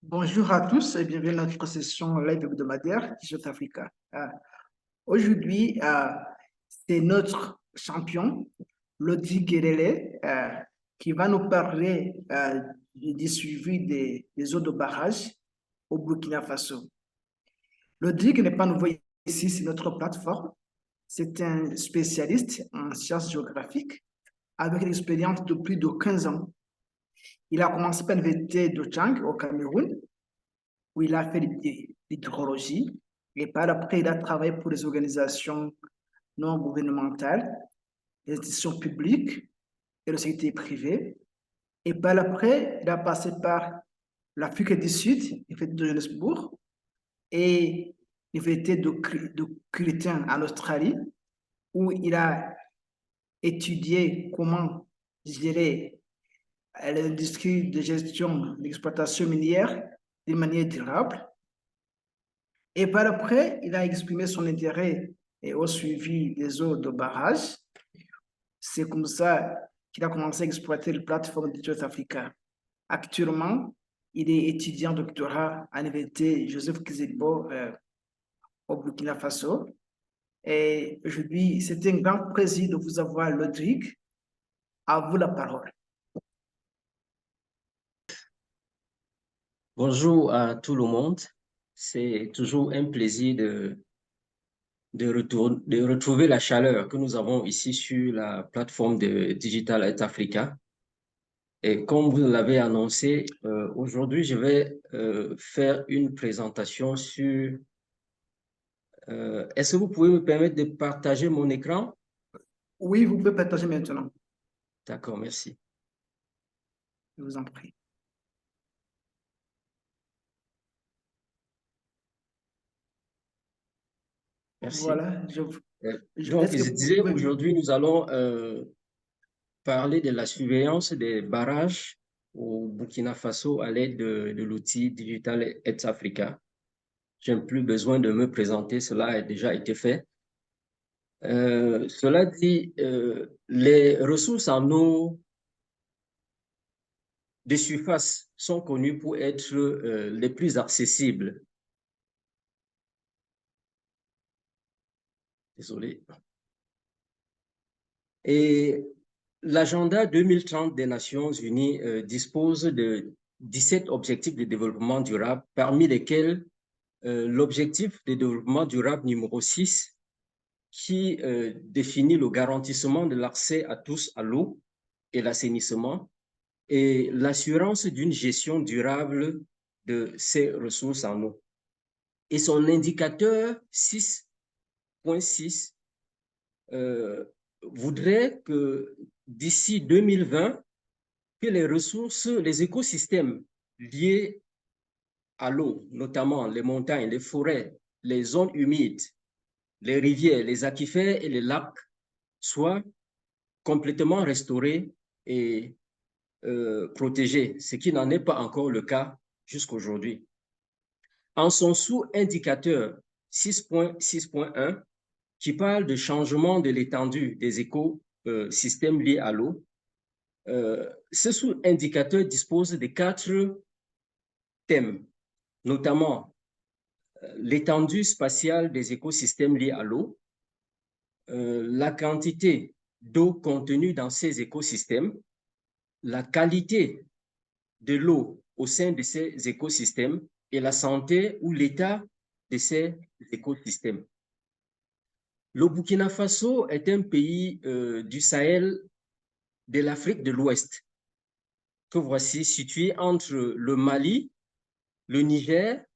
Bonjour à tous et bienvenue à notre session live hebdomadaire T-Shirt Africa. Aujourd'hui, c'est notre champion, Lodi Guerele, qui va nous parler du suivi des eaux de barrage au Burkina Faso. Lodi n'est pas nouveau ici, c'est notre plateforme. C'est un spécialiste en sciences géographiques avec une expérience de plus de 15 ans. Il a commencé par l'université de Chang au Cameroun où il a fait l'hydrologie. Et par après, il a travaillé pour les organisations non gouvernementales, les institutions publiques et le secteur privé. Et par après, il a passé par l'Afrique du Sud, l'Université de Johannesburg et l'Université de Curtin en Australie, où il a étudié comment gérer l'industrie de gestion d'exploitation minière d'une manière durable. Et par après, il a exprimé son intérêt au suivi des eaux de barrage. C'est comme ça qu'il a commencé à exploiter la plateforme de South Africa. Actuellement, il est étudiant doctorat à l'université Joseph Kizilbo au Burkina Faso. Et aujourd'hui, c'est un grand plaisir de vous avoir, Lodric. À vous la parole. Bonjour à tout le monde. C'est toujours un plaisir de retrouver la chaleur que nous avons ici sur la plateforme de Digital Health Africa. Et comme vous l'avez annoncé, aujourd'hui, je vais faire une présentation sur... est-ce que vous pouvez me permettre de partager mon écran? Oui, vous pouvez partager maintenant. D'accord, merci. Je vous en prie. Merci. Voilà, Donc, est-ce que je vous disais, pouvez... aujourd'hui, nous allons parler de la surveillance des barrages au Burkina Faso à l'aide de l'outil Digital Health Africa. Je n'ai plus besoin de me présenter, cela a déjà été fait. Cela dit, les ressources en eau de surface sont connues pour être les plus accessibles. Désolé. Et l'agenda 2030 des Nations Unies dispose de 17 objectifs de développement durable, parmi lesquels l'objectif de développement durable numéro 6, qui définit le garantissement de l'accès à tous à l'eau et l'assainissement et l'assurance d'une gestion durable de ces ressources en eau. Et son indicateur 6.6 voudrait que d'ici 2020, que les ressources, les écosystèmes liés à l'eau, notamment les montagnes, les forêts, les zones humides, les rivières, les aquifères et les lacs soient complètement restaurés et protégés, ce qui n'en est pas encore le cas jusqu'aujourd'hui. En son sous-indicateur 6.6.1, qui parle de changement de l'étendue des écosystèmes liés à l'eau, ce sous-indicateur dispose de 4 thèmes, notamment l'étendue spatiale des écosystèmes liés à l'eau, la quantité d'eau contenue dans ces écosystèmes, la qualité de l'eau au sein de ces écosystèmes et la santé ou l'état de ces écosystèmes. Le Burkina Faso est un pays du Sahel de l'Afrique de l'Ouest, que voici situé entre le Mali, le Niger,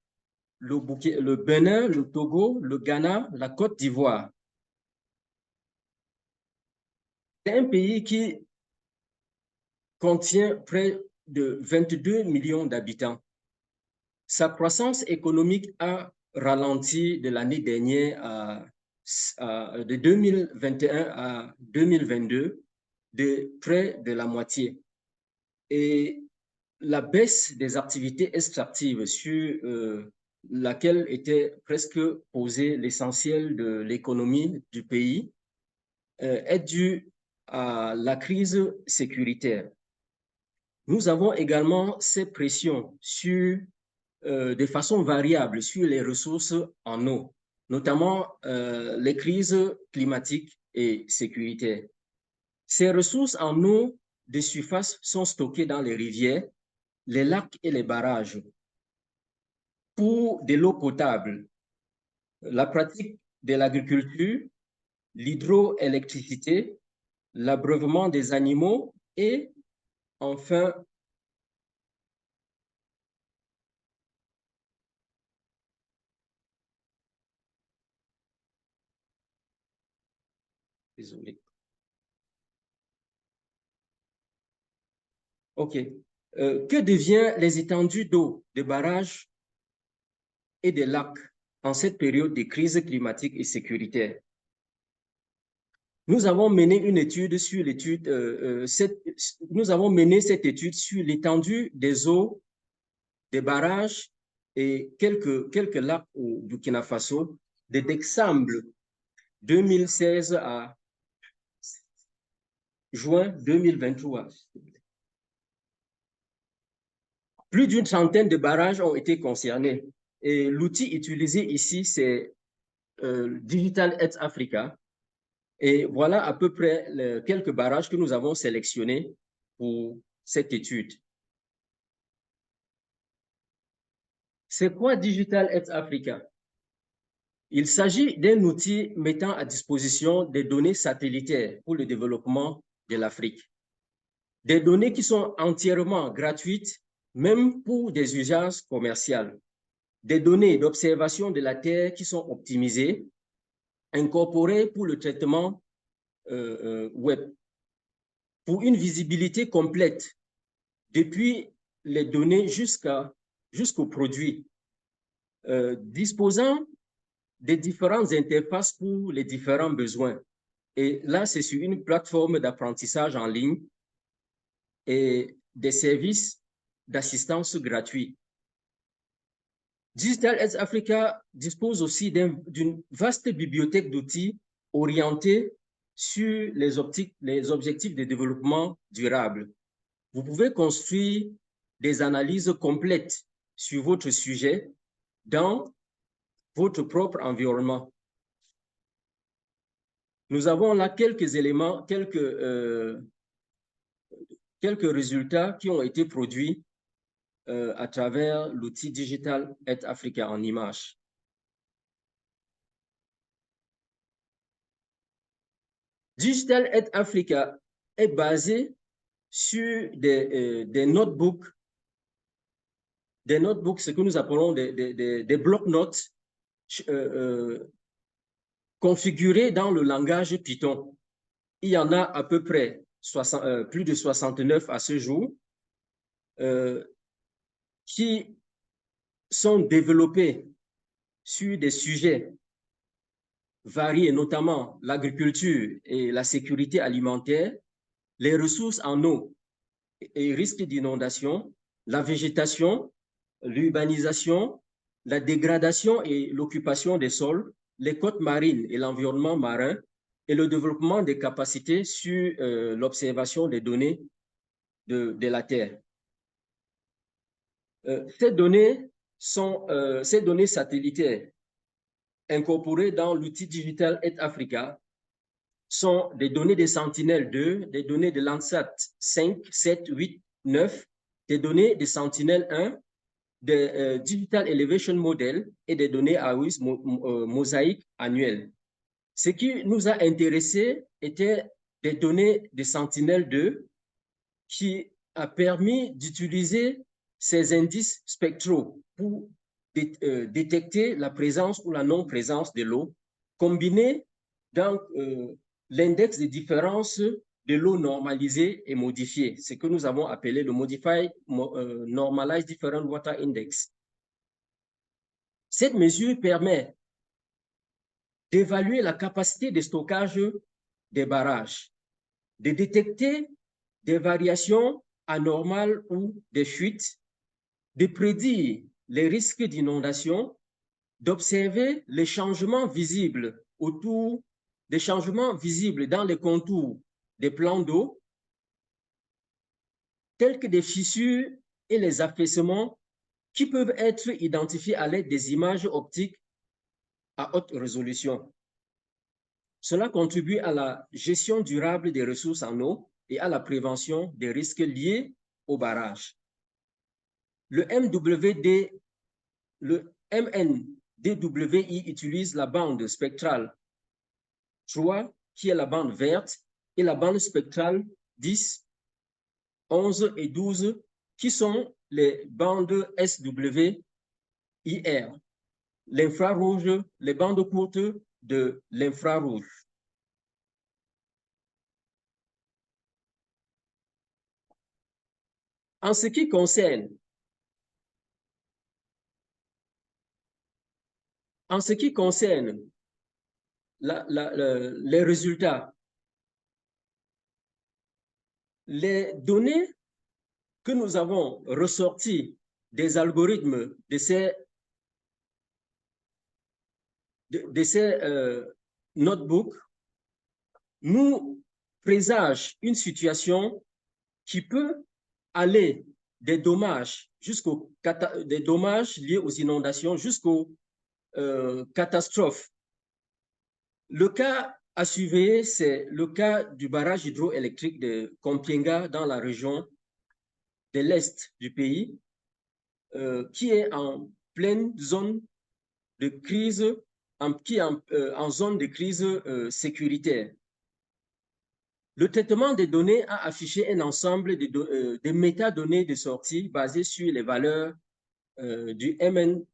le Bénin, le Togo, le Ghana, la Côte d'Ivoire. C'est un pays qui contient près de 22 millions d'habitants. Sa croissance économique a ralenti de l'année dernière de 2021 à 2022 de près de la moitié. Et la baisse des activités extractives sur laquelle était presque posé l'essentiel de l'économie du pays est due à la crise sécuritaire. Nous avons également ces pressions sur de façon variable sur les ressources en eau, notamment les crises climatiques et sécuritaires. Ces ressources en eau de surface sont stockées dans les rivières, les lacs et les barrages. Pour de l'eau potable, la pratique de l'agriculture, l'hydroélectricité, l'abreuvement des animaux et enfin désolé. OK. Que devient les étendues d'eau des barrages et des lacs en cette période de crise climatique et sécuritaire? Nous avons mené une étude sur l'étude, nous avons mené cette étude sur l'étendue des eaux des barrages et quelques lacs au Burkina Faso de décembre 2016 à juin 2023. Plus d'une centaine de barrages ont été concernés. Et l'outil utilisé ici, c'est Digital Health Africa. Et voilà à peu près quelques barrages que nous avons sélectionnés pour cette étude. C'est quoi Digital Health Africa? Il s'agit d'un outil mettant à disposition des données satellitaires pour le développement de l'Afrique. Des données qui sont entièrement gratuites, même pour des usages commerciaux. Des données d'observation de la Terre qui sont optimisées, incorporées pour le traitement web. Pour une visibilité complète, depuis les données jusqu'aux produits, disposant des différentes interfaces pour les différents besoins. Et là, c'est sur une plateforme d'apprentissage en ligne et des services d'assistance gratuits. Digital Health Africa dispose aussi d'une vaste bibliothèque d'outils orientés sur les objectifs de développement durable. Vous pouvez construire des analyses complètes sur votre sujet dans votre propre environnement. Nous avons là quelques éléments, quelques résultats qui ont été produits à travers l'outil Digital Health Africa en images. Digital Health Africa est basé sur des notebooks, ce que nous appelons des bloc-notes configurés dans le langage Python. Il y en a à peu près plus de 69 à ce jour qui sont développés sur des sujets variés, notamment l'agriculture et la sécurité alimentaire, les ressources en eau et risques d'inondation, la végétation, l'urbanisation, la dégradation et l'occupation des sols, les côtes marines et l'environnement marin, et le développement des capacités sur l'observation des données de la Terre. Ces données satellitaires incorporées dans l'outil Digital Health Africa sont des données de Sentinel-2, des données de Landsat 5, 7, 8, 9, des données de Sentinel-1, des Digital Elevation Model et des données AWIS mosaïque annuelles. Ce qui nous a intéressés était des données de Sentinel-2 qui a permis d'utiliser ces indices spectraux pour détecter la présence ou la non-présence de l'eau, combinés dans l'index de différence de l'eau normalisée et modifiée, ce que nous avons appelé le Modified Normalized Different Water Index. Cette mesure permet d'évaluer la capacité de stockage des barrages, de détecter des variations anormales ou des fuites, de prédire les risques d'inondation, d'observer les changements visibles dans les contours des plans d'eau, tels que des fissures et les affaissements qui peuvent être identifiés à l'aide des images optiques à haute résolution. Cela contribue à la gestion durable des ressources en eau et à la prévention des risques liés au barrage. Le MNDWI utilise la bande spectrale 3, qui est la bande verte, et la bande spectrale 10, 11 et 12, qui sont les bandes SWIR, l'infrarouge, les bandes courtes de l'infrarouge. En ce qui concerne les résultats, les données que nous avons ressorties des algorithmes de ces notebooks nous présagent une situation qui peut aller des dommages liés aux inondations jusqu'aux catastrophes. Le cas à surveiller, c'est le cas du barrage hydroélectrique de Kompienga dans la région de l'Est du pays, qui est en pleine zone de crise, en zone de crise sécuritaire. Le traitement des données a affiché un ensemble de métadonnées de sortie basées sur les valeurs du MNDWI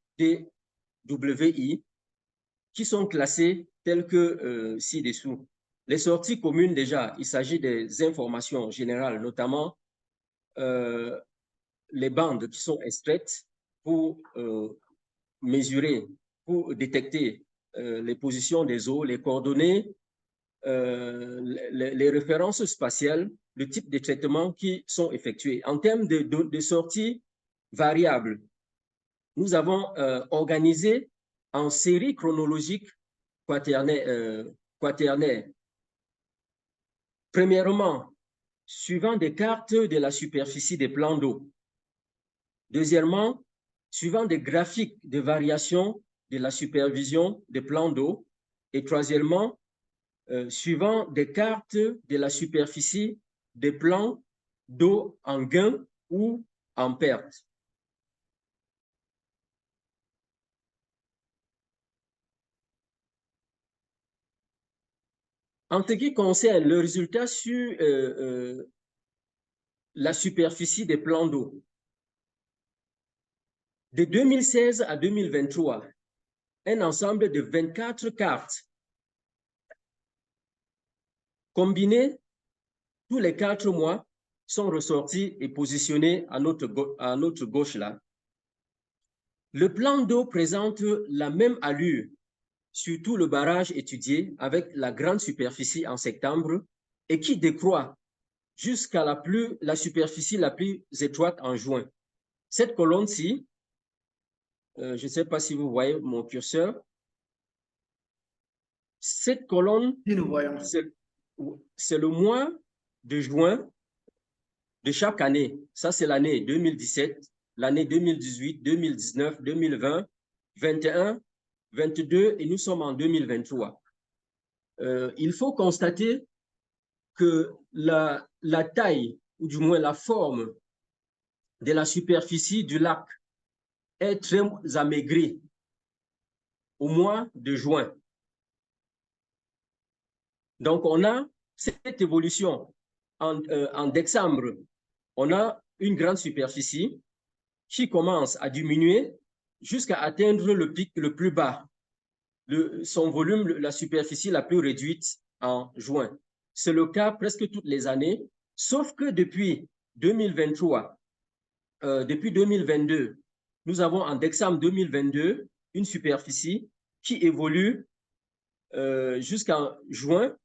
qui sont classées telles que ci-dessous. Les sorties communes, déjà, il s'agit des informations générales, notamment les bandes qui sont extraites pour mesurer, pour détecter les positions des eaux, les coordonnées, les références spatiales, le type de traitements qui sont effectués. En termes de sorties variables, nous avons organisé en série chronologique quaternaire. Premièrement, suivant des cartes de la superficie des plans d'eau. Deuxièmement, suivant des graphiques de variation de la supervision des plans d'eau. Et troisièmement, suivant des cartes de la superficie des plans d'eau en gain ou en perte. En ce qui concerne le résultat sur la superficie des plans d'eau, de 2016 à 2023, un ensemble de 24 cartes combinées tous les 4 mois sont ressorties et positionnées à notre gauche là. Le plan d'eau présente la même allure sur tout le barrage étudié avec la grande superficie en septembre et qui décroît jusqu'à la superficie la plus étroite en juin. Cette colonne-ci, je ne sais pas si vous voyez mon curseur, cette colonne, c'est le mois de juin de chaque année. Ça, c'est l'année 2017, l'année 2018, 2019, 2020, 21, 22 et nous sommes en 2023. Il faut constater que la taille, ou du moins la forme de la superficie du lac est très amaigrie au mois de juin. Donc, on a cette évolution. En décembre, on a une grande superficie qui commence à diminuer jusqu'à atteindre le pic le plus bas, son volume, la superficie la plus réduite en juin. C'est le cas presque toutes les années, sauf que depuis 2023, depuis 2022, nous avons en décembre 2022 une superficie qui évolue jusqu'en juin,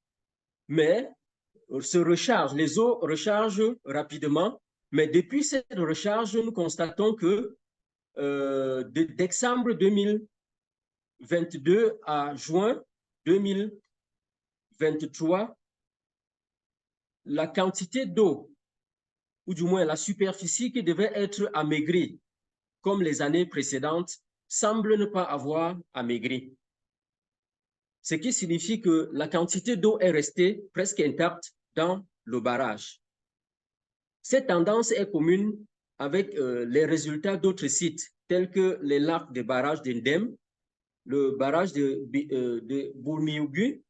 mais se recharge, les eaux rechargent rapidement, mais depuis cette recharge, nous constatons que de décembre 2022 à juin 2023, la quantité d'eau, ou du moins la superficie qui devait être amaigrie comme les années précédentes, semble ne pas avoir amaigri. Ce qui signifie que la quantité d'eau est restée presque intacte dans le barrage. Cette tendance est commune avec les résultats d'autres sites, tels que les lacs des barrages d'Indem, le barrage de Bourmiougu,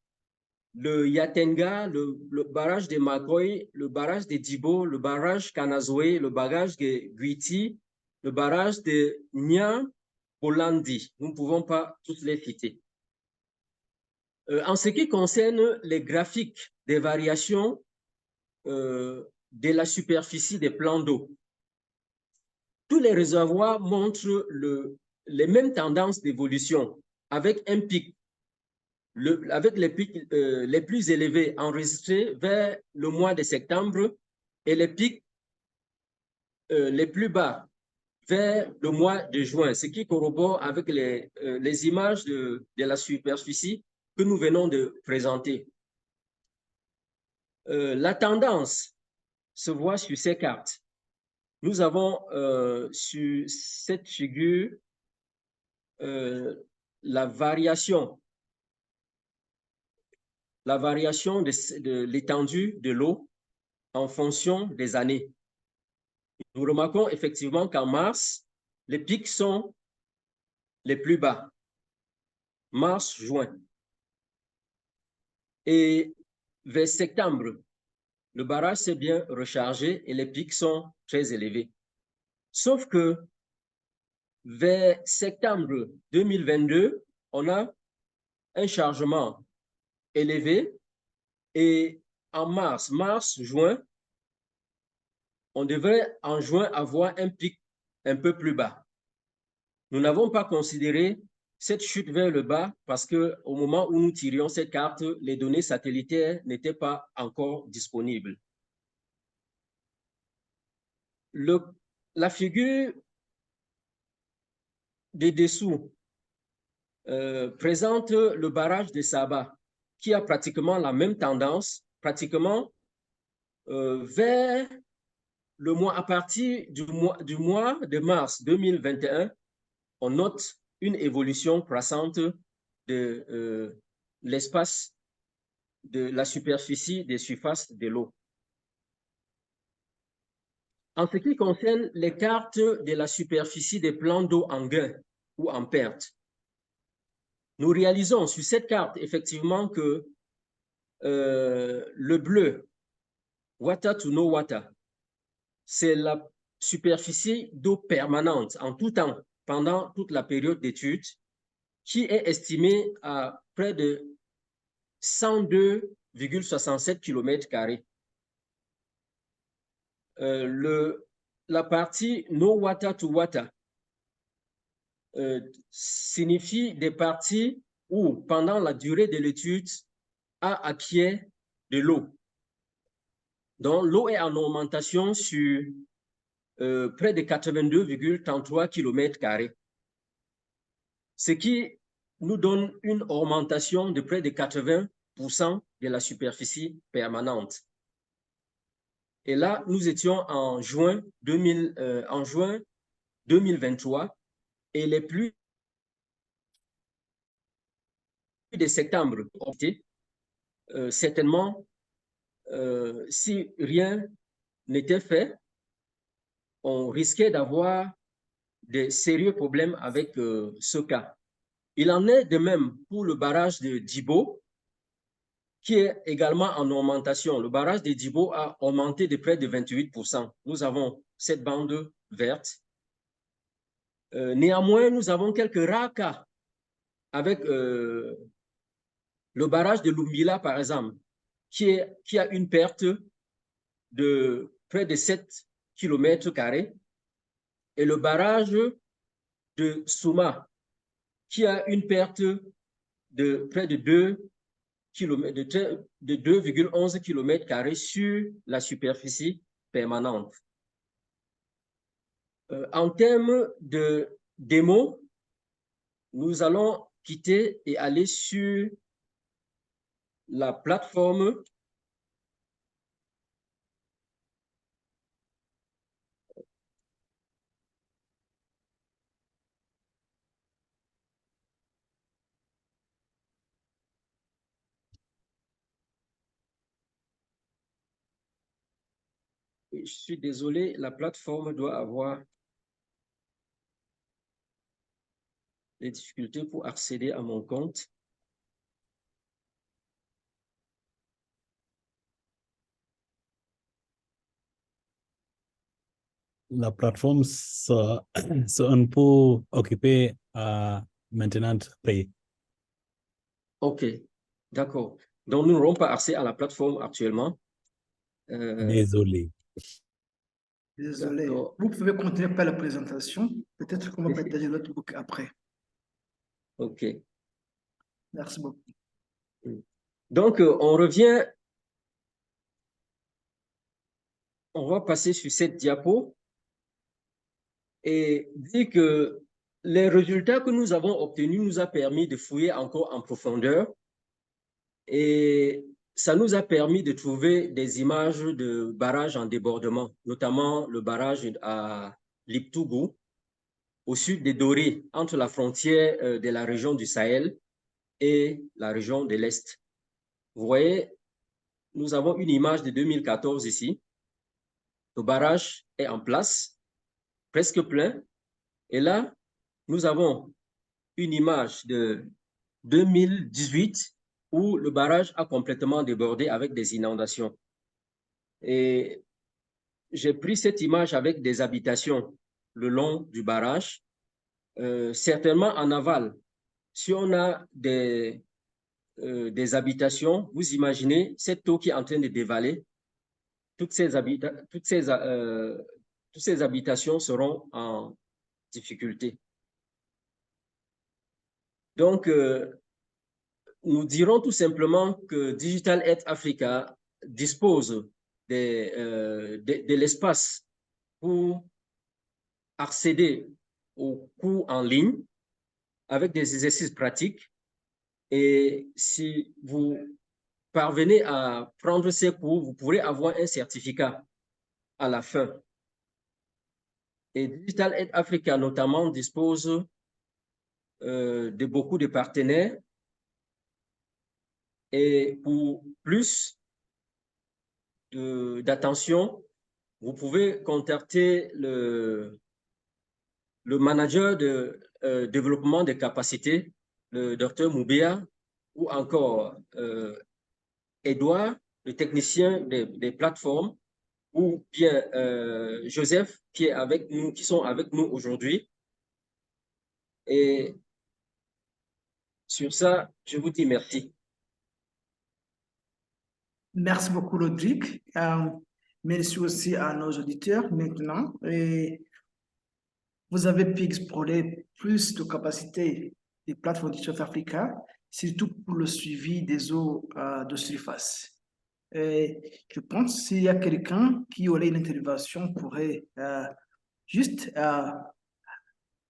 le Yatenga, le barrage de Magoy, le barrage de Dibo, le barrage Kanazoué, le barrage de Guiti, le barrage de Nya-Bolandi. Nous ne pouvons pas tous les citer. En ce qui concerne les graphiques des variations de la superficie des plans d'eau, tous les réservoirs montrent les mêmes tendances d'évolution, avec un pic, avec les pics les plus élevés enregistrés vers le mois de septembre et les pics les plus bas vers le mois de juin, ce qui corrobore avec les images de la superficie que nous venons de présenter. La tendance se voit sur ces cartes. Nous avons sur cette figure la variation de l'étendue de l'eau en fonction des années. Nous remarquons effectivement qu'en mars, les pics sont les plus bas, mars-juin. Et vers septembre, le barrage s'est bien rechargé et les pics sont très élevés. Sauf que vers septembre 2022, on a un chargement élevé et en mars-juin, on devrait en juin avoir un pic un peu plus bas. Nous n'avons pas considéré cette chute vers le bas parce qu'au moment où nous tirions cette carte, les données satellitaires n'étaient pas encore disponibles. La figure des dessous présente le barrage de Saba qui a pratiquement la même tendance, pratiquement vers le mois, à partir du mois de mars 2021, on note une évolution croissante de l'espace de la superficie des surfaces de l'eau. En ce qui concerne les cartes de la superficie des plans d'eau en gain ou en perte, nous réalisons sur cette carte effectivement que le bleu, water to no water, c'est la superficie d'eau permanente en tout temps pendant toute la période d'étude qui est estimée à près de 102,67 km². La partie no water to water signifie des parties où, pendant la durée de l'étude, à pied de l'eau. Donc, l'eau est en augmentation sur près de 82,33 km², ce qui nous donne une augmentation de près de 80% de la superficie permanente. Et là, nous étions en juin 2023 et les pluies de septembre, certainement, si rien n'était fait, on risquait d'avoir de sérieux problèmes avec ce cas. Il en est de même pour le barrage de Dibo, qui est également en augmentation. Le barrage de Dibo a augmenté de près de 28%. Nous avons cette bande verte. Néanmoins, nous avons quelques rares cas avec le barrage de Lumbila, par exemple, qui a une perte de près de 7 km², et le barrage de Souma, qui a une perte de près de 2,11 km² sur la superficie permanente. En termes de démo, nous allons quitter et aller sur la plateforme Je suis désolé, la plateforme doit avoir des difficultés pour accéder à mon compte. La plateforme c'est un peu occupée maintenant. Après. OK, d'accord. Donc, nous n'aurons pas accès à la plateforme actuellement. Désolé. Désolé. D'accord. Vous pouvez continuer par la présentation. Peut-être qu'on va partager notre book après. OK. Merci beaucoup. Donc, on va passer sur cette diapo et dire que les résultats que nous avons obtenus nous a permis de fouiller encore en profondeur et ça nous a permis de trouver des images de barrages en débordement, notamment le barrage à Liptougou, au sud des Doré, entre la frontière de la région du Sahel et la région de l'Est. Vous voyez, nous avons une image de 2014 ici. Le barrage est en place, presque plein. Et là, nous avons une image de 2018 où le barrage a complètement débordé avec des inondations. Et j'ai pris cette image avec des habitations le long du barrage, certainement en aval. Si on a des habitations, vous imaginez cette eau qui est en train de dévaler, toutes ces habitations seront en difficulté. Donc, nous dirons tout simplement que Digital Aid Africa dispose de l'espace pour accéder aux cours en ligne avec des exercices pratiques. Et si vous parvenez à prendre ces cours, vous pourrez avoir un certificat à la fin. Et Digital Aid Africa, notamment, dispose de beaucoup de partenaires. Et pour plus d'attention, vous pouvez contacter le manager de développement des capacités, le docteur Moubea, ou encore Edouard, le technicien des plateformes, ou bien Joseph, qui sont avec nous aujourd'hui. Et sur ça, je vous dis merci. Merci beaucoup, Rodrigue. Merci aussi à nos auditeurs maintenant. Et vous avez pu explorer plus de capacités des plateformes du South Africa, surtout pour le suivi des eaux de surface. Et je pense que s'il y a quelqu'un qui aurait une intervention, pourrait juste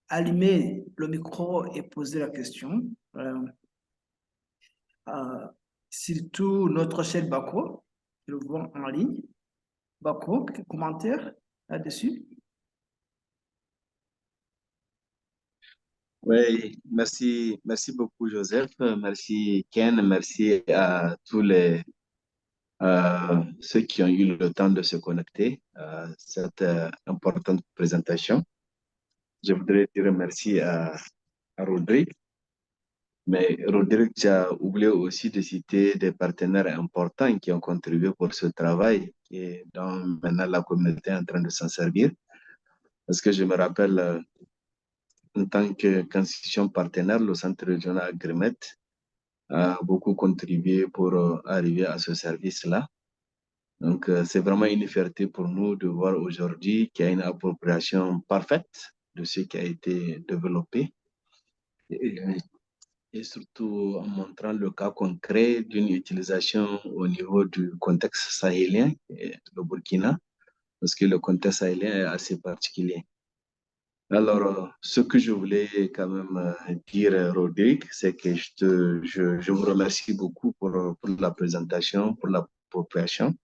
allumer le micro et poser la question. Surtout notre cher Bako, je le vois en ligne. Bako, quel commentaire là-dessus? Oui, merci beaucoup Joseph, merci Ken, merci à tous ceux qui ont eu le temps de se connecter à cette importante présentation. Je voudrais dire merci à Rodrigue, mais Rodrigue, tu as oublié aussi de citer des partenaires importants qui ont contribué pour ce travail et dont maintenant la communauté est en train de s'en servir. Parce que je me rappelle, en tant qu'institution partenaire, le Centre régional Agrimet a beaucoup contribué pour arriver à ce service-là. Donc, c'est vraiment une fierté pour nous de voir aujourd'hui qu'il y a une appropriation parfaite de ce qui a été développé et, et surtout en montrant le cas concret d'une utilisation au niveau du contexte sahélien, le Burkina, parce que le contexte sahélien est assez particulier. Alors, ce que je voulais quand même dire, Rodrigue, c'est que je vous remercie beaucoup pour la présentation, pour l'appropriation.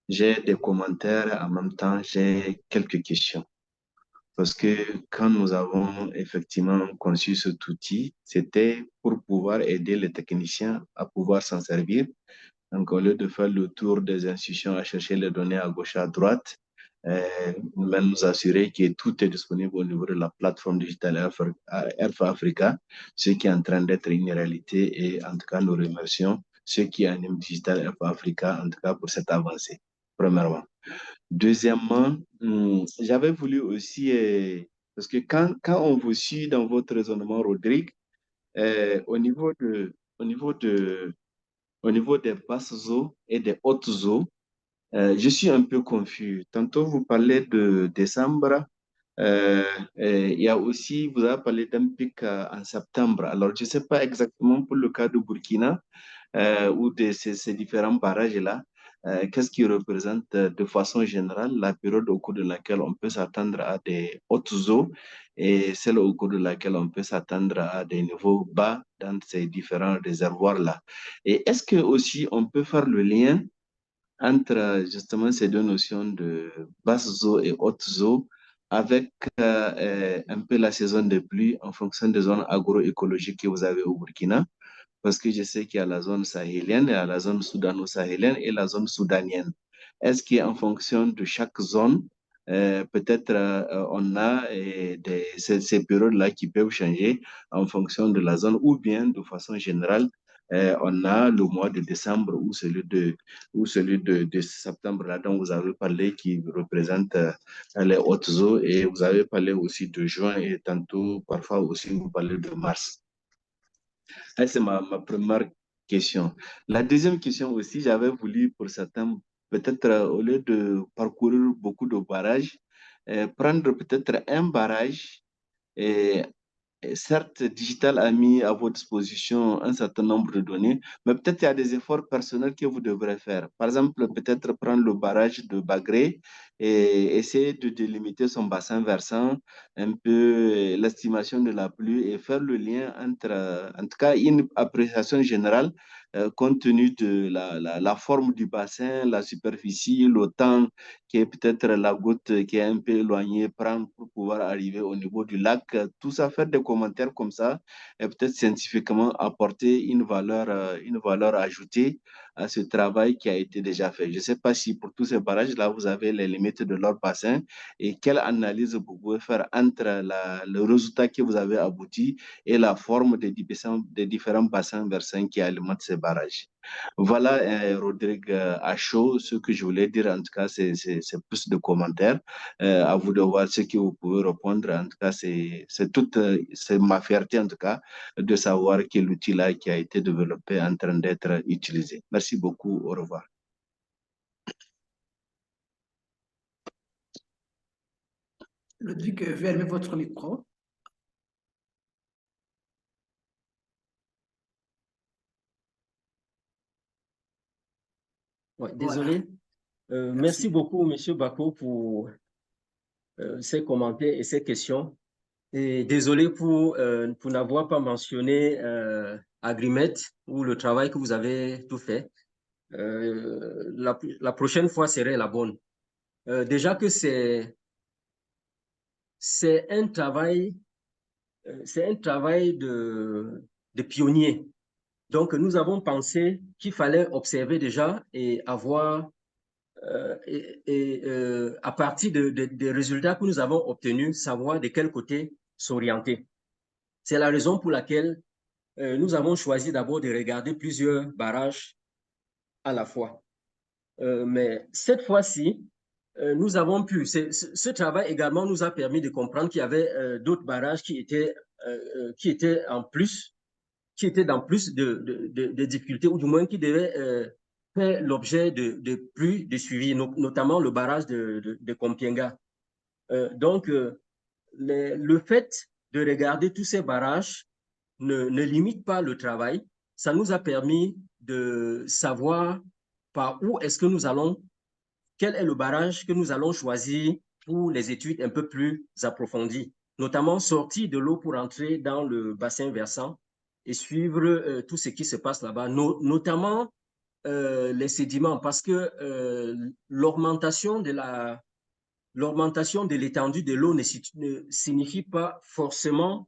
J'ai des commentaires, en même temps, j'ai quelques questions. Parce que quand nous avons effectivement conçu cet outil, c'était pour pouvoir aider les techniciens à pouvoir s'en servir Donc, au lieu de faire le tour des institutions à chercher les données à gauche, à droite, même nous assurer que tout est disponible au niveau de la plateforme digitale Health Africa, ce qui est en train d'être une réalité. Et en tout cas, nous remercions ceux qui animent Digital Health Africa, en tout cas, pour cette avancée, premièrement. Deuxièmement, j'avais voulu aussi, parce que quand on vous suit dans votre raisonnement, Rodrigue, au niveau des basses eaux et des hautes eaux, je suis un peu confus. Tantôt, vous parlez de décembre. Il y a aussi, vous avez parlé d'un pic en septembre. Alors, je ne sais pas exactement pour le cas de Burkina ou de ces différents barrages-là, qu'est-ce qui représente de façon générale la période au cours de laquelle on peut s'attendre à des hautes eaux et celle au cours de laquelle on peut s'attendre à des niveaux bas dans ces différents réservoirs-là. Et est-ce que aussi on peut faire le lien entre justement ces deux notions de basses eaux et hautes eaux avec un peu la saison de pluie en fonction des zones agroécologiques que vous avez au Burkina? Parce que je sais qu'il y a la zone sahélienne, il y a la zone soudano-sahélienne et la zone soudanienne. Est-ce qu'en fonction de chaque zone, peut-être on a ces périodes-là qui peuvent changer en fonction de la zone ou bien de façon générale, on a le mois de décembre ou celui de septembre là dont vous avez parlé qui représente les hautes eaux et vous avez parlé aussi de juin et tantôt parfois aussi vous parlez de mars. C'est ma première question. La deuxième question aussi, j'avais voulu pour certains, peut-être au lieu de parcourir beaucoup de barrages, prendre peut-être un barrage et certes, Digital a mis à votre disposition un certain nombre de données, mais peut-être il y a des efforts personnels que vous devrez faire. Par exemple, peut-être prendre le barrage de Bagré et essayer de délimiter son bassin versant, un peu l'estimation de la pluie et faire le lien entre, en tout cas, une appréciation générale compte tenu de la forme du bassin, la superficie, le temps qui est peut-être la goutte qui est un peu éloignée, prendre pour pouvoir arriver au niveau du lac. Tout ça, faire des commentaires comme ça, et peut-être scientifiquement apporter une valeur ajoutée à ce travail qui a été déjà fait. Je ne sais pas si pour tous ces barrages-là, vous avez les limites de leur bassin et quelle analyse vous pouvez faire entre le résultat que vous avez abouti et la forme des différents bassins versants qui alimentent ces barrages. Voilà, Rodrigue, à chaud, ce que je voulais dire, en tout cas, c'est plus de commentaires. À vous de voir ce que vous pouvez répondre. En tout cas, c'est ma fierté, en tout cas, de savoir que l'outil-là qui a été développé est en train d'être utilisé. Merci beaucoup. Au revoir. Ludwig, fermez votre micro. Ouais, désolé. Voilà. Merci beaucoup, Monsieur Bako, pour ces commentaires et ces questions. Et désolé pour n'avoir pas mentionné Agrimet ou le travail que vous avez tout fait. La prochaine fois serait la bonne. Déjà que c'est un travail de pionnier. Donc, nous avons pensé qu'il fallait observer déjà et avoir, à partir des résultats que nous avons obtenus, savoir de quel côté s'orienter. C'est la raison pour laquelle nous avons choisi d'abord de regarder plusieurs barrages à la fois. Mais cette fois-ci, nous avons pu, ce travail également nous a permis de comprendre qu'il y avait d'autres barrages qui étaient dans plus de difficultés, ou du moins qui devaient faire l'objet de plus de suivi, notamment le barrage de Kompienga. Donc, le fait de regarder tous ces barrages ne limite pas le travail. Ça nous a permis de savoir par où est-ce que nous allons, quel est le barrage que nous allons choisir pour les études un peu plus approfondies, notamment sortir de l'eau pour entrer dans le bassin versant et suivre tout ce qui se passe là-bas, notamment les sédiments, parce que l'augmentation de l'étendue de l'eau ne signifie pas forcément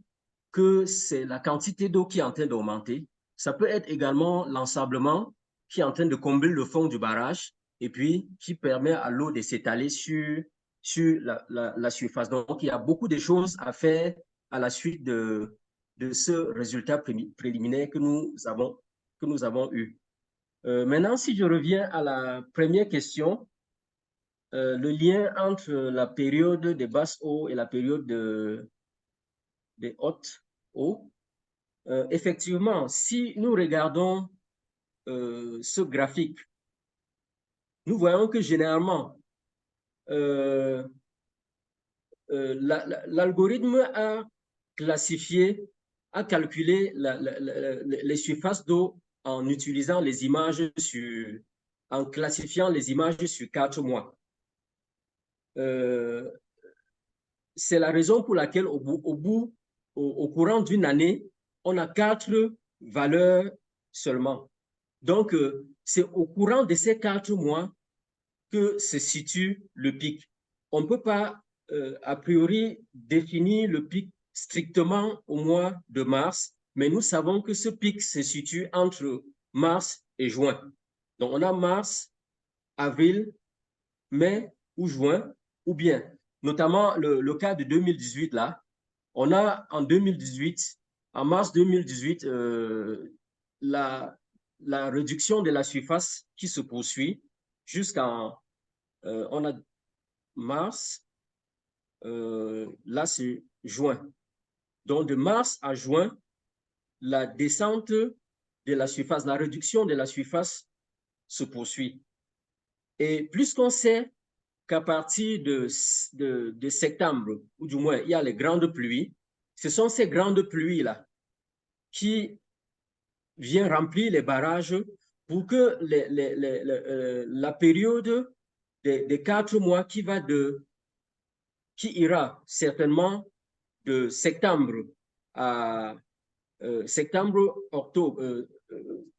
que c'est la quantité d'eau qui est en train d'augmenter. Ça peut être également l'ensablement qui est en train de combler le fond du barrage et puis qui permet à l'eau de s'étaler sur la surface. Donc, il y a beaucoup de choses à faire à la suite de ce résultat préliminaire que nous avons eu. Maintenant, si je reviens à la première question, le lien entre la période de basse eau et la période de haute eau, effectivement, si nous regardons ce graphique, nous voyons que généralement, l'algorithme a classifié, a calculé les surfaces d'eau en utilisant les images en classifiant les images sur 4 mois. C'est la raison pour laquelle au courant d'une année, on a 4 valeurs seulement. Donc, c'est au courant de ces 4 mois que se situe le pic. On ne peut pas, a priori, définir le pic strictement au mois de mars, mais nous savons que ce pic se situe entre mars et juin. Donc, on a mars, avril, mai ou juin, ou bien, notamment le cas de 2018, là, on a en 2018, en mars 2018, la réduction de la surface qui se poursuit jusqu'en, on a mars, là c'est juin. Donc de mars à juin, la descente de la surface, la réduction de la surface se poursuit. Et puisqu'on sait qu'à partir de septembre, ou du moins il y a les grandes pluies, ce sont ces grandes pluies-là qui viennent remplir les barrages pour que la période des 4 mois qui ira certainement de septembre à octobre,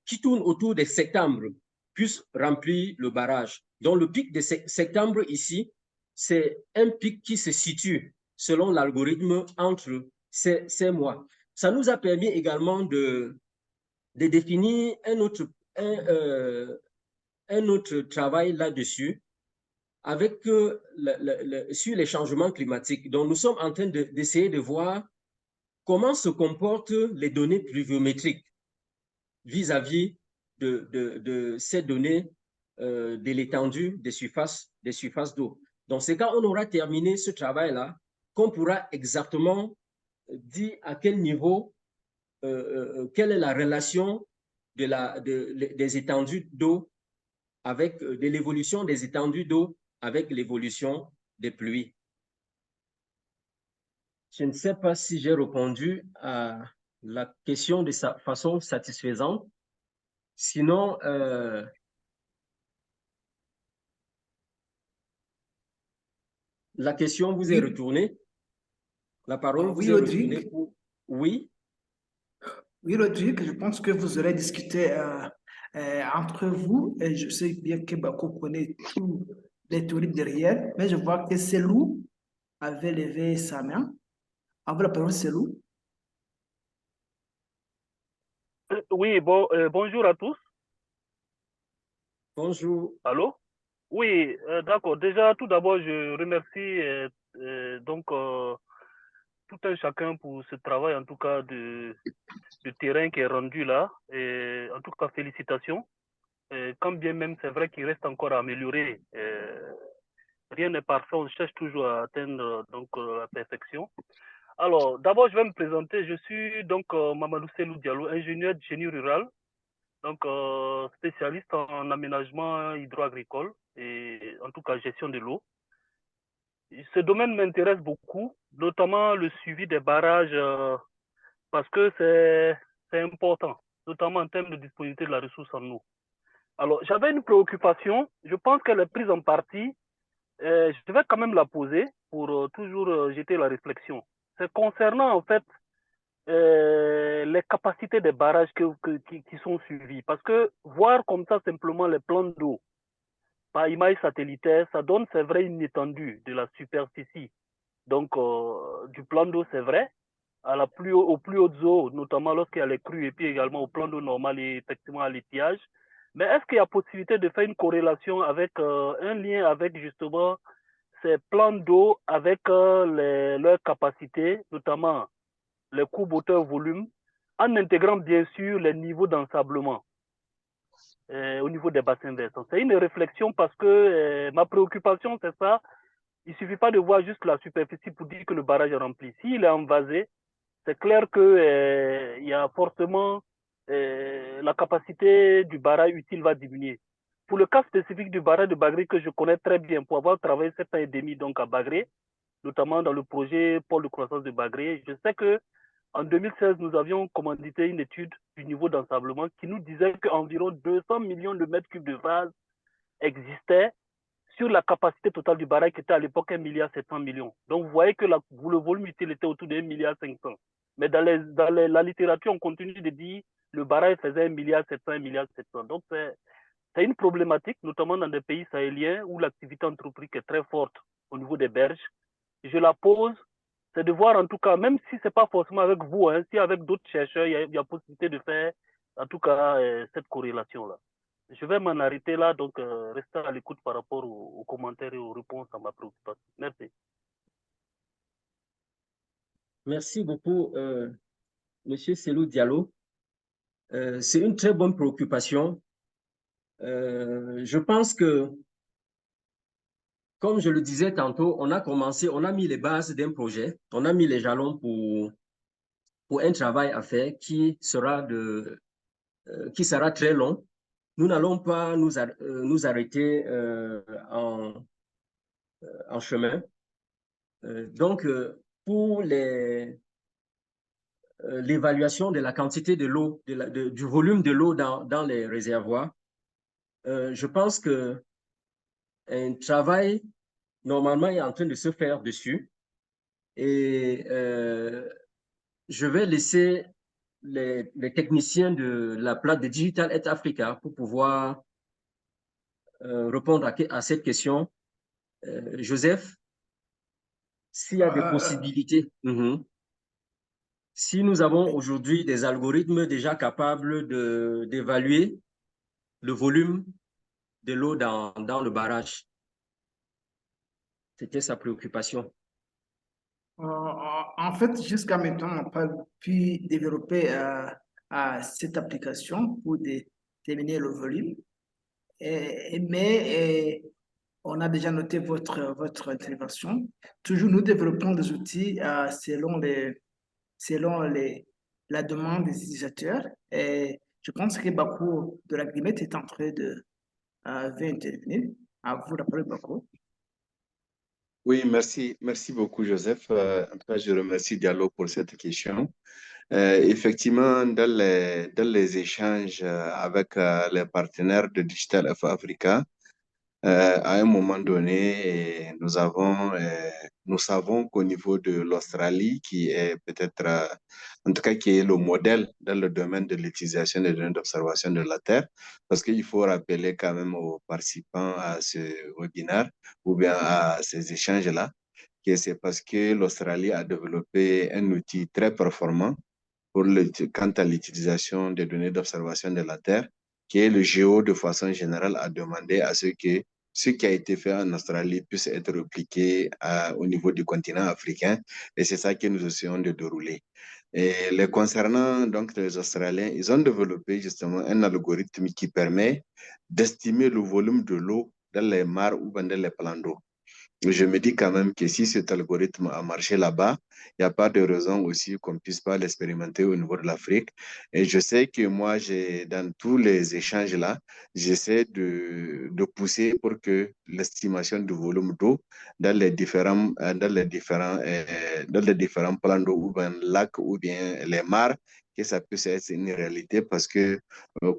qui tourne autour de septembre, puisse remplir le barrage. Donc le pic de septembre ici, c'est un pic qui se situe selon l'algorithme entre ces mois. Ça nous a permis également de définir un autre travail là-dessus avec sur les changements climatiques. Donc, nous sommes en train d'essayer de voir comment se comportent les données pluviométriques vis-à-vis de ces données de l'étendue des surfaces d'eau. Dans ce cas, on aura terminé ce travail-là, qu'on pourra exactement dire à quel niveau, quelle est la relation des étendues d'eau avec de l'évolution des étendues d'eau avec l'évolution des pluies. Je ne sais pas si j'ai répondu à la question de façon satisfaisante. Sinon, la question vous est retournée. La parole vous est retournée pour... Oui. Oui, Rodrigue, je pense que vous aurez discuté entre vous et je sais bien que Bako connaît tous les théories derrière, mais je vois que Selou avait levé sa main. À vous la parole, Selou. Oui, bonjour à tous. Bonjour. Allô? Oui, d'accord. Déjà, tout d'abord, je remercie donc tout un chacun pour ce travail, en tout cas, de terrain qui est rendu là. Et, en tout cas, félicitations. Quand bien même c'est vrai qu'il reste encore à améliorer, rien n'est parfait, on cherche toujours à atteindre donc, la perfection. Alors, d'abord, je vais me présenter. Je suis donc Mamadou Selou Diallo, ingénieur de génie rural, donc spécialiste en aménagement hydro-agricole et en tout cas gestion de l'eau. Ce domaine m'intéresse beaucoup, notamment le suivi des barrages, parce que c'est important, notamment en termes de disponibilité de la ressource en eau. Alors, j'avais une préoccupation, je pense qu'elle est prise en partie, je vais quand même la poser pour toujours jeter la réflexion. C'est concernant en fait les capacités des barrages qui sont suivis. Parce que voir comme ça simplement les plans d'eau par image satellitaire, ça donne, c'est vrai, une étendue de la superficie. Donc, du plan d'eau, c'est vrai, aux plus hautes eaux, notamment lorsqu'il y a les crues, et puis également au plan d'eau normal et effectivement à l'étiage, Mais est-ce qu'il y a possibilité de faire une corrélation avec un lien avec justement ces plans d'eau avec leurs capacités, notamment les courbes hauteur-volume, en intégrant bien sûr les niveaux d'ensablement au niveau des bassins versants? C'est une réflexion parce que ma préoccupation, c'est ça. Il ne suffit pas de voir juste la superficie pour dire que le barrage est rempli. S'il est envasé, c'est clair que il y a forcément la capacité du barrage utile va diminuer. Pour le cas spécifique du barrage de Bagré que je connais très bien, pour avoir travaillé 7 ans et demi donc à Bagré, notamment dans le projet pôle de croissance de Bagré, je sais que en 2016, nous avions commandité une étude du niveau d'ensablement qui nous disait qu'environ 200 millions de mètres cubes de vase existaient sur la capacité totale du barrage qui était à l'époque 1,7 milliard. Donc, vous voyez que le volume utile était autour de 1,5 milliard. Mais dans la littérature, on continue de dire que le barrage faisait 1,7 milliard. Donc, c'est une problématique, notamment dans des pays sahéliens où l'activité anthropique est très forte au niveau des berges. Je la pose, c'est de voir en tout cas, même si ce n'est pas forcément avec vous, hein, si avec d'autres chercheurs, il y a possibilité de faire en tout cas cette corrélation-là. Je vais m'en arrêter là, donc restez à l'écoute par rapport aux commentaires et aux réponses à ma préoccupation. Merci. Merci beaucoup, Monsieur Cellou Diallo. C'est une très bonne préoccupation. Je pense que, comme je le disais tantôt, on a mis les bases d'un projet, on a mis les jalons pour un travail à faire qui sera très long. Nous n'allons pas nous arrêter en chemin. Donc, pour l'évaluation de la quantité de l'eau, du volume de l'eau dans les réservoirs, je pense qu'un travail, normalement, est en train de se faire dessus. Et je vais laisser les techniciens de la plateforme de Digital Health Africa pour pouvoir répondre à cette question. Joseph, s'il y a des possibilités, si nous avons aujourd'hui des algorithmes déjà capables d'évaluer le volume de l'eau dans le barrage, c'était sa préoccupation. En fait, jusqu'à maintenant, on n'a pas pu développer cette application pour déterminer le volume. Mais on a déjà noté votre intervention. Toujours, nous développons des outils selon la demande des utilisateurs. Et je pense que Bakou de la Grimette est en train de intervenir. À vous la parole, Bakou. Oui, merci beaucoup, Joseph. En tout cas, je remercie Diallo pour cette question. Effectivement, dans les échanges avec les partenaires de Digital Africa, à un moment donné, nous savons qu'au niveau de l'Australie, qui est peut-être, en tout cas, qui est le modèle dans le domaine de l'utilisation des données d'observation de la Terre, parce qu'il faut rappeler quand même aux participants à ce webinaire ou bien à ces échanges-là, que c'est parce que l'Australie a développé un outil très performant quant à l'utilisation des données d'observation de la Terre, qui est le Géo de façon générale a demandé à ce que ce qui a été fait en Australie puisse être répliqué au niveau du continent africain. Et c'est ça que nous essayons de dérouler. Et les concernant, donc, les Australiens, ils ont développé justement un algorithme qui permet d'estimer le volume de l'eau dans les mares ou dans les plans d'eau. Je me dis quand même que si cet algorithme a marché là-bas, il n'y a pas de raison aussi qu'on ne puisse pas l'expérimenter au niveau de l'Afrique. Et je sais que moi, dans tous les échanges là, j'essaie de pousser pour que l'estimation du volume d'eau dans les différents plans d'eau ou bien lacs ou bien les mares, que ça puisse être une réalité parce que,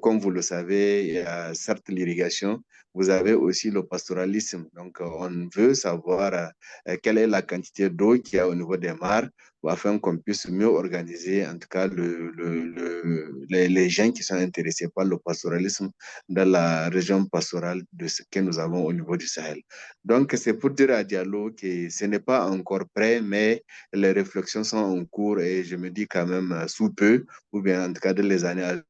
comme vous le savez, il y a certes l'irrigation, vous avez aussi le pastoralisme. Donc, on veut savoir quelle est la quantité d'eau qu'il y a au niveau des mares afin qu'on puisse mieux organiser, en tout cas, les gens qui sont intéressés par le pastoralisme dans la région pastorale de ce que nous avons au niveau du Sahel. Donc, c'est pour dire à Diallo que ce n'est pas encore prêt, mais les réflexions sont en cours et je me dis quand même sous peu, ou bien en tout cas dans les années à venir,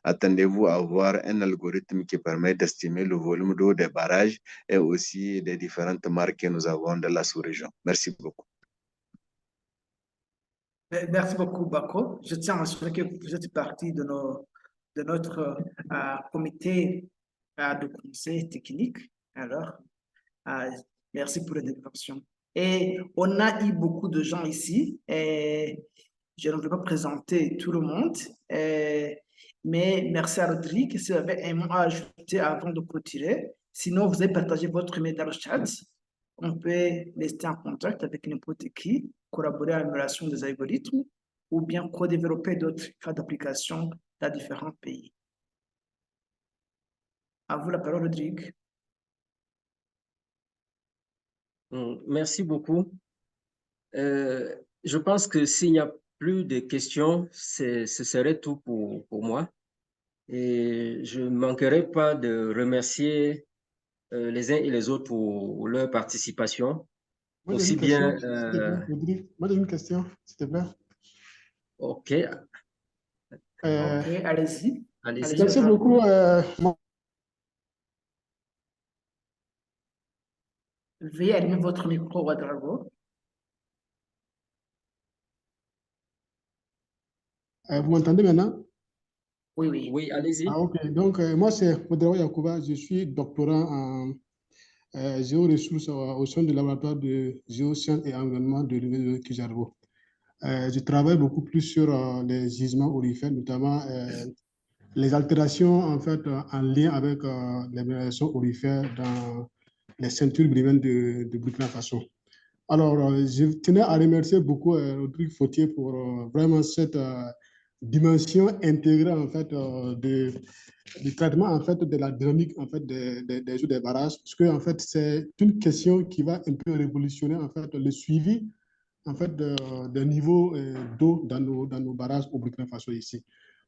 attendez-vous à avoir un algorithme qui permet d'estimer le volume d'eau des barrages et aussi des différentes marques que nous avons dans la sous-région. Merci beaucoup. Merci beaucoup, Bako. Je tiens à mentionner que vous êtes partie de notre comité de conseil technique. Alors, merci pour l'intervention. Et on a eu beaucoup de gens ici. Et je ne vais pas présenter tout le monde. Mais merci à Rodrigue. Si vous avez un mot à ajouter avant de clôturer, sinon vous avez partagé votre email dans le chat. On peut rester en contact avec n'importe qui, collaborer à l'amélioration des algorithmes ou bien co-développer d'autres cas d'application dans différents pays. À vous la parole, Rodrigue. Merci beaucoup. Je pense que s'il n'y a plus de questions, ce serait tout pour moi. Et je ne manquerai pas de remercier les uns et les autres pour leur participation. Moi, Aussi bien. Rodrigue, moi, j'ai une question, s'il te plaît. OK. OK, allez-y. Allez-y. Merci beaucoup. Veuillez allumer votre micro, Ouedraogo. Vous m'entendez maintenant? Oui, oui. Oui, allez-y. Ah, OK. Donc, moi, c'est Ouedraogo Yacouba. Je suis doctorant en géoressources au sein du laboratoire de géosciences et environnement de l'Université de Kijarbo. Je travaille beaucoup plus sur les gisements aurifères, notamment les altérations en fait en lien avec les minérations aurifères dans les ceintures brimiennes de Burkina Faso. Alors, je tenais à remercier beaucoup Rodrigue Fortier pour vraiment cette dimension intégrée en fait du traitement en fait de la dynamique en fait des eaux des barrages, parce que en fait c'est une question qui va un peu révolutionner en fait le suivi en fait des niveaux d'eau dans nos barrages au Burkina Faso ici.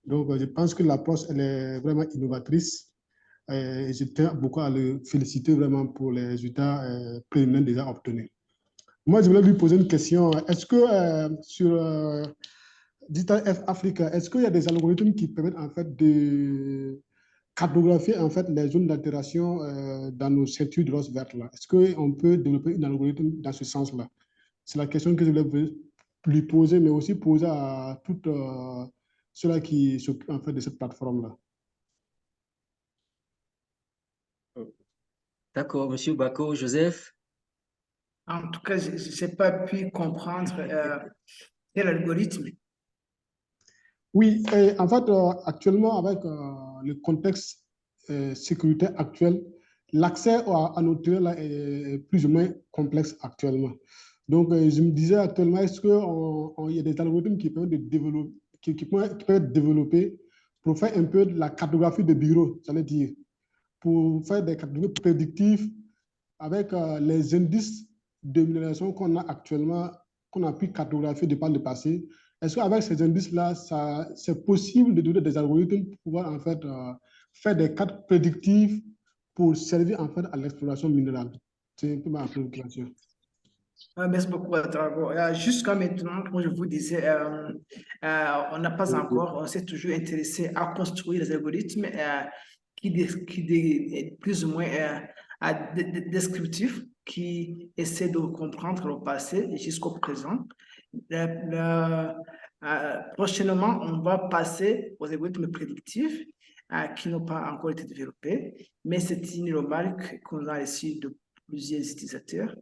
Donc, je pense que l'approche elle est vraiment innovatrice. Et je tiens beaucoup à le féliciter vraiment pour les résultats préliminaires déjà obtenus. Moi, je voulais lui poser une question. Est-ce que sur Digital F Africa, est-ce qu'il y a des algorithmes qui permettent en fait de cartographier en fait les zones d'altération dans nos ceintures de l'os verte là? Est-ce qu'on peut développer un algorithme dans ce sens-là? C'est la question que je voulais lui poser, mais aussi poser à tous ceux-là qui s'occupent en fait de cette plateforme-là. D'accord, Monsieur Bako, Joseph. En tout cas, je n'ai pas pu comprendre quel algorithme. Oui, en fait, actuellement, avec le contexte sécuritaire actuel, l'accès à nos terrains là, est plus ou moins complexe actuellement. Donc, je me disais actuellement, est-ce qu'il y a des algorithmes qui peuvent, qui peuvent être développés pour faire un peu de la cartographie de bureau, j'allais dire, pour faire des cartographies prédictives avec les indices de minération qu'on a actuellement, qu'on a pu cartographier de par le passé. Est-ce qu'avec ces indices-là, c'est possible de donner des algorithmes pour pouvoir en fait faire des cartes prédictives pour servir en fait à l'exploration minérale? C'est un peu ma préoccupation. Merci beaucoup, Ouedraogo. Jusqu'à maintenant, comme je vous disais, on n'a pas encore, on s'est toujours intéressé à construire des algorithmes qui plus ou moins descriptifs, qui essaient de comprendre le passé jusqu'au présent. Prochainement, on va passer aux algorithmes prédictifs qui n'ont pas encore été développés, mais c'est une remarque qu'on a reçue de plusieurs utilisateurs.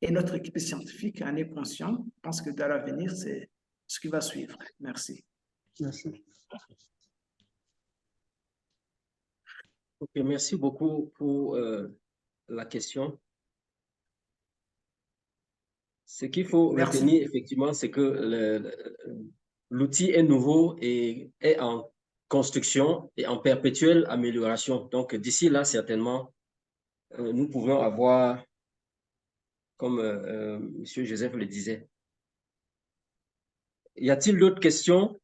Et notre équipe scientifique en est conscient. Je pense que dans l'avenir, c'est ce qui va suivre. Merci. Merci. Ok, merci beaucoup pour la question. Ce qu'il faut retenir, effectivement, c'est que l'outil est nouveau et est en construction et en perpétuelle amélioration. Donc, d'ici là, certainement, nous pouvons avoir, comme M. Joseph le disait. Y a-t-il d'autres questions?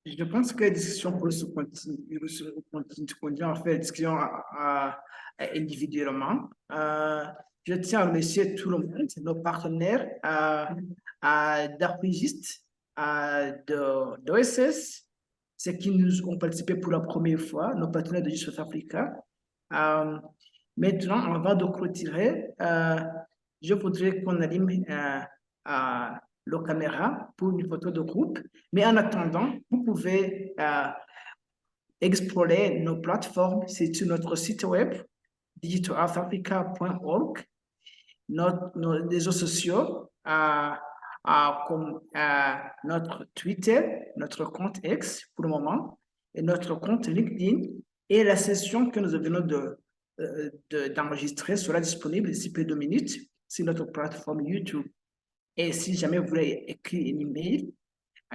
Je pense que la discussion peut se continuer en fait, discussion individuellement. Je tiens à remercier tout le monde, nos partenaires, d'Aprigiste, d'OSS, ceux qui nous ont participé pour la première fois, nos partenaires de South Africa. Maintenant, avant de clôturer, je voudrais qu'on allume la caméra pour une photo de groupe. Mais en attendant, vous pouvez explorer nos plateformes. C'est sur notre site web, digitalearthafrica.org, nos réseaux sociaux, comme notre Twitter, notre compte X pour le moment, et notre compte LinkedIn, et la session que nous venons d'enregistrer sera disponible d'ici peu de minutes sur notre plateforme YouTube. Et si jamais vous voulez écrire un email,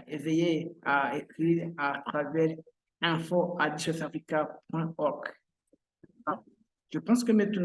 veuillez écrire à travers info@digitalearthafrica.org. Je pense que maintenant,